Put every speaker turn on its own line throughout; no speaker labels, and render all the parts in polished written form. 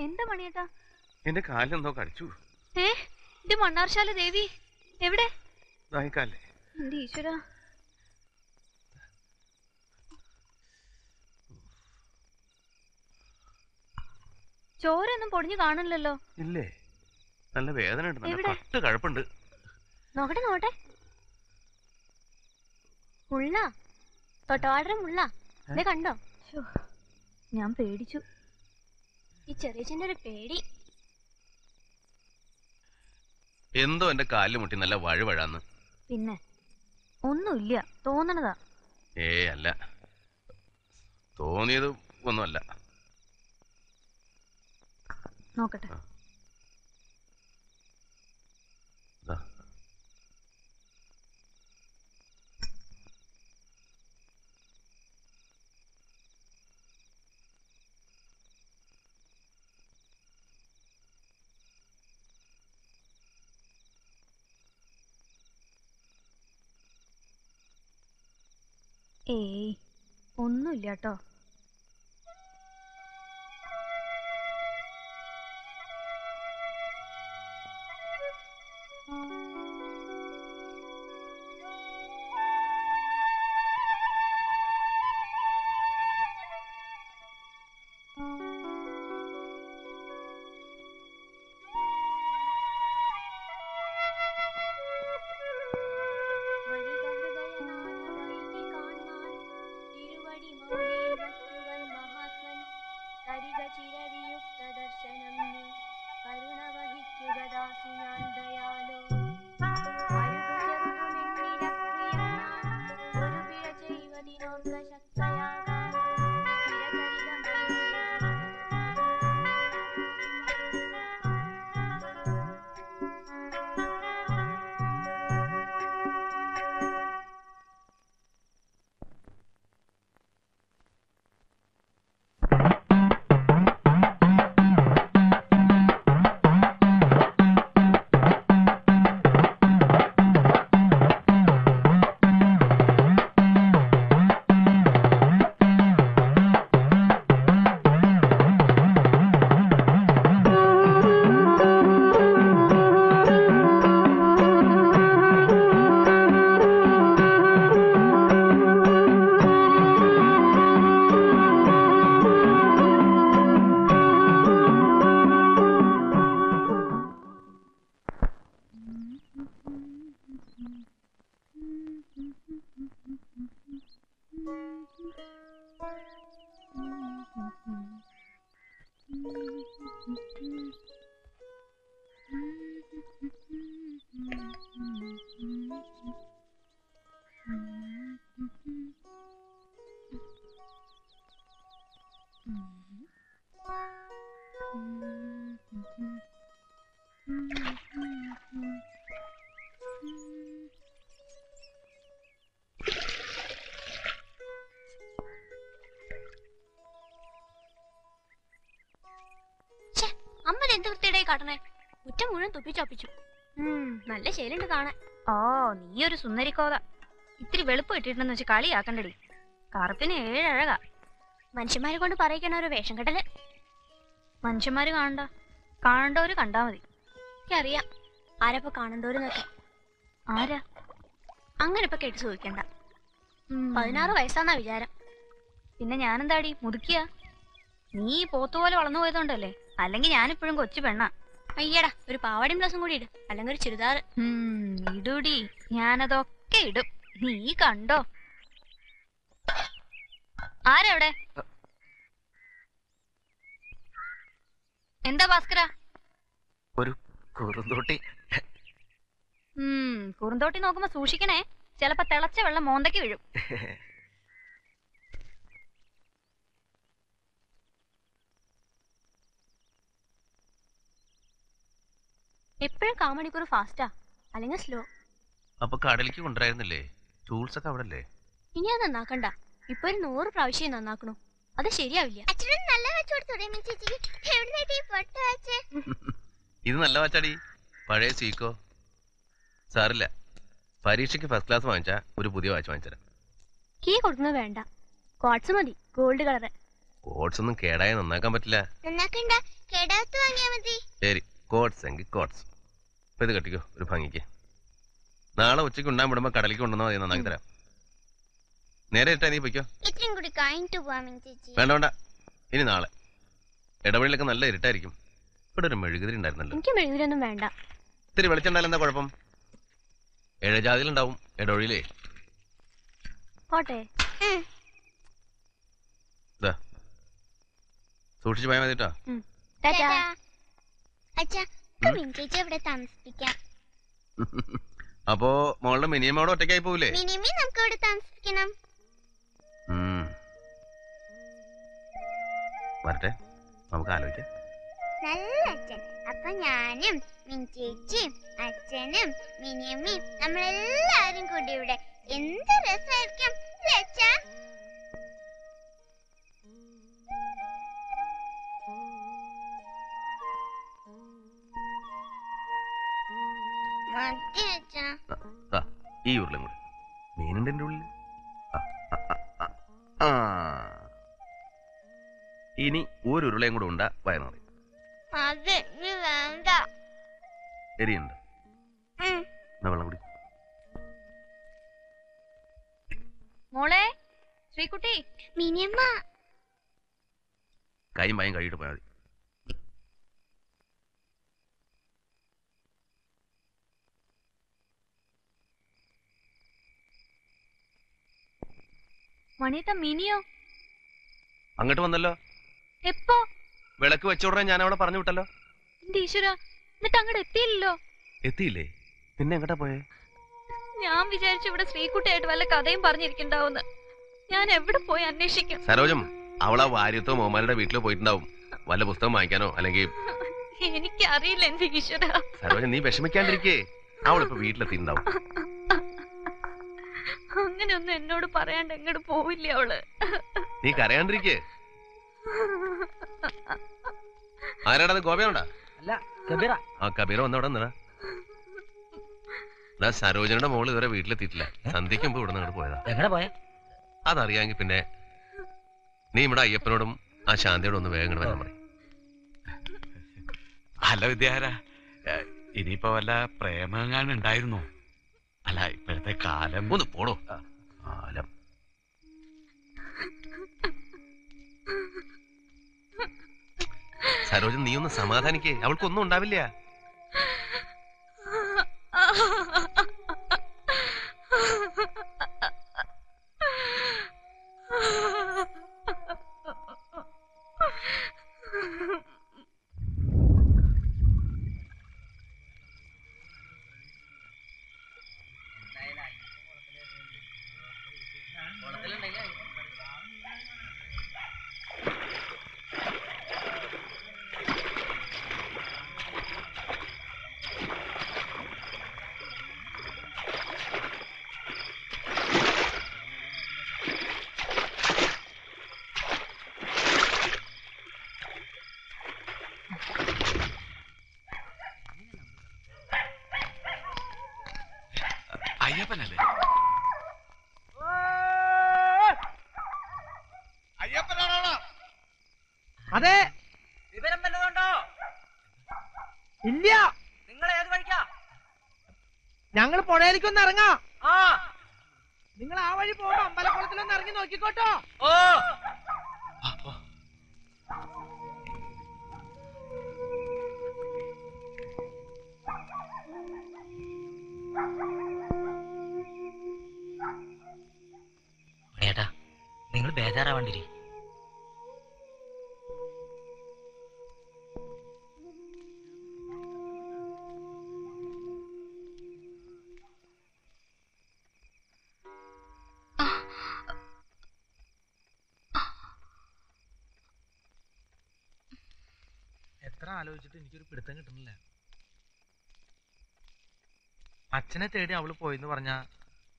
എന്താ മണിയേട്ടാ?
എന്റെ കാലെന്തോ കടിച്ചു.
ഇത് മണ്ണാർശാല ദേവി എവിടെ?
എന്റെ
ഈശ്വര, ചോരൊന്നും പൊടിഞ്ഞു കാണില്ലല്ലോ.
ഇല്ലേ, നല്ല വേദന ഉണ്ട്, കഴപ്പുണ്ട്.
നോക്കട്ടെ നോട്ടെ. മുള്ള, തൊട്ടവാടര മുള്ള. ഇത് കണ്ടോ? ഞാൻ പേടിച്ചു. ഈ ചെറിയച്ഛൻ്റെ ഒരു പേടി.
എന്തോ എന്റെ കാലിൽ മുട്ടി നല്ല വഴുവഴാന്ന്.
പിന്നെ ഒന്നുമില്ല, തോന്നണതാ.
അല്ല, തോന്നിയത് ഒന്നുമല്ല.
നോക്കട്ടെ. ഒന്നുമില്ല കേട്ടോ. കുറ്റം മുഴുവൻ തുപ്പിച്ചൊപ്പിച്ചു. നല്ല ശൈലുണ്ട് കാണാൻ. നീ ഒരു സുന്ദരിക്കോത. ഇത്തിരി വെളുപ്പ് കിട്ടിയിട്ടുണ്ടെന്ന് വെച്ച് കളിയാക്കണ്ടടി. കറുപ്പിന് 7 അഴകാ. മനുഷ്യന്മാരെ കൊണ്ട് പറയിക്കണ ഒരു വേഷം കെട്ടല്. മനുഷ്യന്മാര് കാണണ്ടവര് കണ്ടാ മതി. എനിക്കറിയാം ആരപ്പോ കാണണ്ടവരെന്നൊക്കെ. ആരാ? അങ്ങനെ ഇപ്പൊ കേട്ട് ചോദിക്കണ്ട. 16 വയസ്സാന്നാ വിചാരം. പിന്നെ ഞാനെന്താടി മുതുക്കിയ? നീ പോത്തുപോലെ വളർന്നു പോയതുകൊണ്ടല്ലേ, അല്ലെങ്കിൽ ഞാനിപ്പോഴും കൊച്ചു പെണ്ണാ. അയ്യടാ, ഒരു പാവാടിയും ബ്ലൗസും കൂടി ഇട്, അല്ലെങ്കിൽ ഒരു ചുരിദാർ. ഇടൂടി, ഞാനതൊക്കെ ഇടും. നീ കണ്ടോ? ആരവിടെ? എന്താ ഭാസ്കര?
ഒരു കുറുന്തോട്ടി.
കുറുന്തോട്ടി നോക്കുമ്പോ സൂക്ഷിക്കണേ, ചിലപ്പോ തിളച്ച വെള്ളം മോന്തയ്ക്ക് വീഴും. എപ്പോഴും കാമണിക്കൂർ ഫാസ്റ്റാ, അല്ലെങ്കിൽ സ്ലോ.
അപ്പൊ കടലിലേക്ക് കൊണ്ടുവരായിരുന്നില്ലേ? ടൂൾസ് ഒക്കെ അവിടെ അല്ലേ?
ഇനി അത് നന്നാക്കണ്ട. ഇപ്പൊ ഒരു 100 പ്രാവശ്യം നന്നാക്കണു. അത് ശരിയാവില്ല.
ഇത് നല്ല വാച്ചാടി, പഴയ സീക്കോ. സാറില്ല, പരീക്ഷയ്ക്ക് ഫസ്റ്റ് ക്ലാസ് വാങ്ങിച്ചാ ഒരു പുതിയ വാച്ച് വാങ്ങിച്ചരാം.
കീ കൊടുക്കുന്നത് വേണ്ട, ക്വാർട്സ് മതി, ഗോൾഡ് കളറ്.
കോട്സ് ഒന്നും കേടായ നന്നാക്കാൻ പറ്റില്ല. ശരി, കോട്സ് എങ്കിൽ കോട്സ്. ഇപ്പൊ ഇത് കെട്ടിക്കോ ഒരു ഭംഗിക്ക്. നാളെ ഉച്ചയ്ക്ക് ഉണ്ടാൻ വിടുമ്പോ കടലിലേക്ക് കൊണ്ടുവന്നാൽ മതി, നന്നാക്കി തരാം. നേരെ ഇട്ടാ നീ പൊയ്ക്കോ. വേണ്ട വേണ്ട, ഇനി നാളെ. ഇടവഴിയിലൊക്കെ നല്ല ഇരുട്ടായിരിക്കും. ഇവിടെ ഒരു മെഴുകുതിരി ഉണ്ടായിരുന്നല്ലോ.
എനിക്ക് മെഴുകുതിരൊന്നും വേണ്ട.
ഇത്തിരി വെളിച്ചുണ്ടായാലും എന്താ കുഴപ്പം? ഏഴജാതിയിലുണ്ടാവും ഇടവഴിയിലേ.
പോട്ടെ.
സൂക്ഷിച്ചു പോയാൽ മതിട്ടോ. അപ്പോ മോളുടെ മിനിയമ്മോടെ ഒറ്റയ്ക്കായി പോവില്ലേ? വരട്ടെ, നമുക്ക് ആലോചിക്കാം.
നല്ല അച്ഛൻ. അപ്പൊ ഞാനും മിനിച്ചേച്ചിയും അച്ഛനും മിനിയമ്മയും നമ്മളെല്ലാരും കൂടി ഇവിടെ എന്ത് രസമായിരിക്കും അച്ഛാ.
ഈ ഉരുളും കൂടി മീനുണ്ട് എന്റെ ഉള്ളിൽ. ഇനി ഒരു ഉരുളയും കൂടെ ഉണ്ടാ വയറി
വേണ്ട.
എരിയുണ്ട്, വെള്ളം കുടി.
മോളെ ശ്രീകുട്ടി.
മിനിയമ്മ
കൈയും പായും കഴിയിട്ട് പോയാൽ മതി.
മണിയേട്ട മിനിയോ
അങ്ങോട്ട് വന്നല്ലോ.
എപ്പോ?
വിളക്ക് വെച്ചോടനെ ഞാൻ അവിടെ പറഞ്ഞു വിട്ടല്ലോ.
എന്റെ ഈശ്വര, എന്നിട്ട് അങ്ങോട്ട് എത്തിയില്ലല്ലോ.
എത്തിയില്ലേ? പിന്നെ എങ്ങോട്ടാ പോയേ?
ഞാൻ വിചാരിച്ചു ഇവിടെ ശ്രീകുട്ടിയായിട്ട് വല്ല കഥയും പറഞ്ഞിരിക്കണ്ടാവുന്ന്. ഞാൻ എവിടെ പോയി അന്വേഷിക്കും?
സരോജം, അവളാ വാര്യത്തോ മോമാരുടെ വീട്ടിലോ പോയിട്ടുണ്ടാവും, വല്ല പുസ്തകം വാങ്ങിക്കാനോ. അല്ലെങ്കിൽ
എനിക്കറിയില്ല എന്റെ ഈശ്വര.
സരോജം, നീ വിഷമിക്കാണ്ടിരിക്കേ, അവളിപ്പോ വീട്ടിലെത്തിയിട്ടുണ്ടാവും.
അങ്ങനെയൊന്നും എന്നോട് പറയാണ്ട് എങ്ങോട്ട് പോവില്ല അവള്.
നീ കരയാണ്ടിരിക്കേ. ആരാടാ? ഗോപയാണ്ടാ? ആ കബീറ വന്നവിടെ നിന്നാ. സരോജനയുടെ മോള് ഇതുവരെ വീട്ടിലെത്തിയിട്ടില്ല. സന്ധ്യയ്ക്ക് മുമ്പ് ഇവിടെ നിന്ന് പോയതാ.
എങ്ങനെ പോയ?
അതറിയാമെങ്കിൽ പിന്നെ നീ ഇവിടെ അയ്യപ്പനോടും ആ ശാന്തിയോടും ഒന്ന് വേഗം വരാൻ പറയും.
അല്ല വിദ്യാര, ഇനിയിപ്പോ വല്ല പ്രേമങ്ങാനും ഉണ്ടായിരുന്നോ? അല്ല ഇപ്പോഴത്തെ കാലം.
ഒന്ന് പോടോ. കാലം സരോജൻ, നീ ഒന്ന് സമാധാനിക്കേ, അവൾക്കൊന്നും ഉണ്ടാവില്ല.
അയ്യപ്പനല്ലേ?
അയ്യപ്പനാണോ? അതെ. വിവരം വല്ലതുണ്ടോ? ഇല്ല. നിങ്ങൾ ഏത് വഴിക്കാ? ഞങ്ങൾ പുഴയിലേക്കൊന്ന് ഇറങ്ങാം. നിങ്ങൾ ആ വഴി പോകണം. അമ്പലക്കുളത്തിലൊന്ന് ഇറങ്ങി നോക്കിക്കോട്ടോ. ഓ
ഏട്ടാ, നിങ്ങൾ ബേജാറാവണ്ടിരി.
എത്ര ആലോചിച്ചിട്ട് എനിക്കൊരു പിടുത്തം കിട്ടുന്നില്ല. അച്ഛനെ തേടി അവള് പോയെന്ന് പറഞ്ഞാ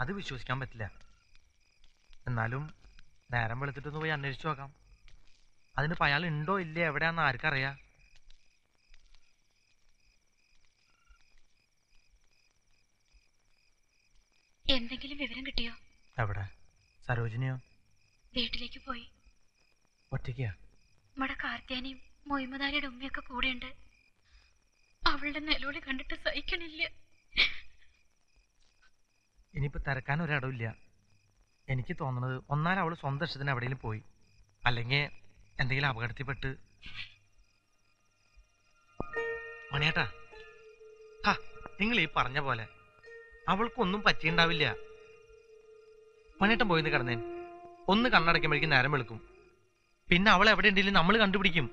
അത് വിശ്വസിക്കാൻ പറ്റില്ല. എന്നാലും നേരം വെളുത്തിട്ടൊന്ന് പോയി അന്വേഷിച്ചു നോക്കാം. അതിനിപ്പോ അയാൾ ഉണ്ടോ ഇല്ലേ എവിടെയാന്ന് ആർക്കറിയാം.
എന്തെങ്കിലും വിവരം കിട്ടിയോ?
എവിടെ? സരോജിനിയോ?
വീട്ടിലേക്ക് പോയി.
ഒറ്റയ്ക്കാ?
നമ്മുടെ കാർത്തിയാനിയും മൊയ്മദാരിയുടെ ഉമ്മയൊക്കെ കൂടെയുണ്ട്. അവളുടെ നിലവിളി കണ്ടിട്ട് സഹിക്കണില്ല.
ഇനിയിപ്പോ തിരക്കാൻ ഒരിടവില്ല. എനിക്ക് തോന്നുന്നത് ഒന്നാൽ അവള് സ്വന്തം ഇഷ്ടത്തിന് എവിടെയെങ്കിലും പോയി, അല്ലെങ്കിൽ എന്തെങ്കിലും അപകടത്തിൽപ്പെട്ട്. മണിയേട്ടാ, നിങ്ങൾ ഈ പറഞ്ഞ പോലെ അവൾക്കൊന്നും പറ്റിയുണ്ടാവില്ല. മണിയേട്ടൻ പോയിന്ന് കിടന്നേൻ. ഒന്ന് കണ്ണടയ്ക്കുമ്പോഴേക്കും നേരം വെളുക്കും. പിന്നെ അവൾ എവിടെ ഉണ്ടെങ്കിലും നമ്മൾ കണ്ടുപിടിക്കും.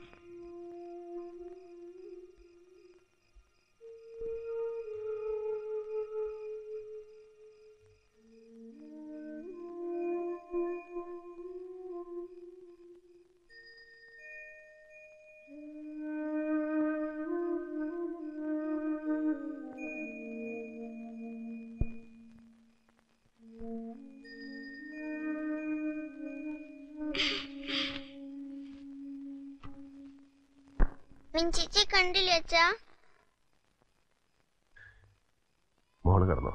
മിഞ്ചേച്ചി കണ്ടില്ല അച്ഛാ?
മോള് കിടന്നോ?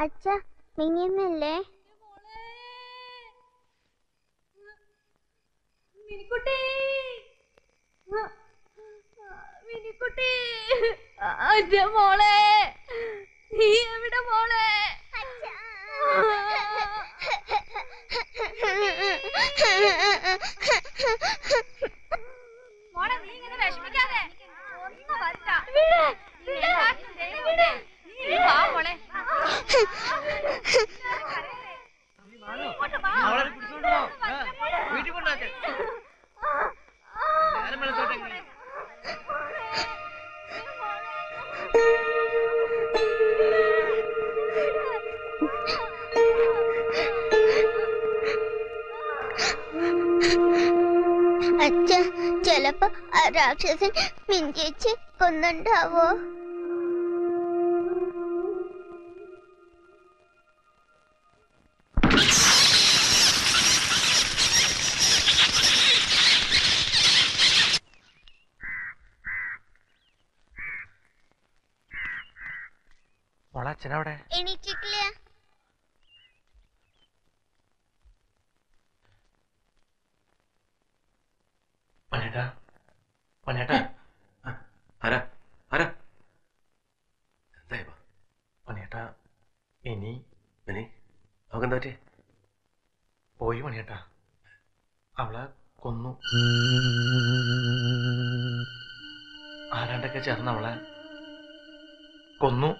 അച്ഛാ, മിനിയമ്മല്ലേ?
മിനിക്കുട്ടി, മിനിക്കുട്ടി, അച്ഛ മോളെ, നീ എവിടെ മോളെ? മോളെ, നീ ഇങ്ങനെ വിഷമിക്കാതെ ഒന്ന് വരണ്ട. നീ വാ മോളെ.
വീട്ടിൽ കൊണ്ടാക്കെ.
അച്ഛ, ചെലപ്പോ ആ രാക്ഷസൻ മിഞ്ചേച്ചി കൊന്നുണ്ടാവോ?
മോളെ, അച്ഛനവിടെ?
എണീറ്റിട്ടില്ല.
പണിയേട്ടാ, പണിയേട്ടാ.
ആരാ ആരാ? എന്താ
പണിയേട്ടാ, ഇനി
അവക്കെന്താ പറ്റിയേ?
പോയി മണിയേട്ടാ. അവളെ കൊന്നു. ആരാണ്ടൊക്കെ ചേർന്ന് അവളെ കൊന്നു.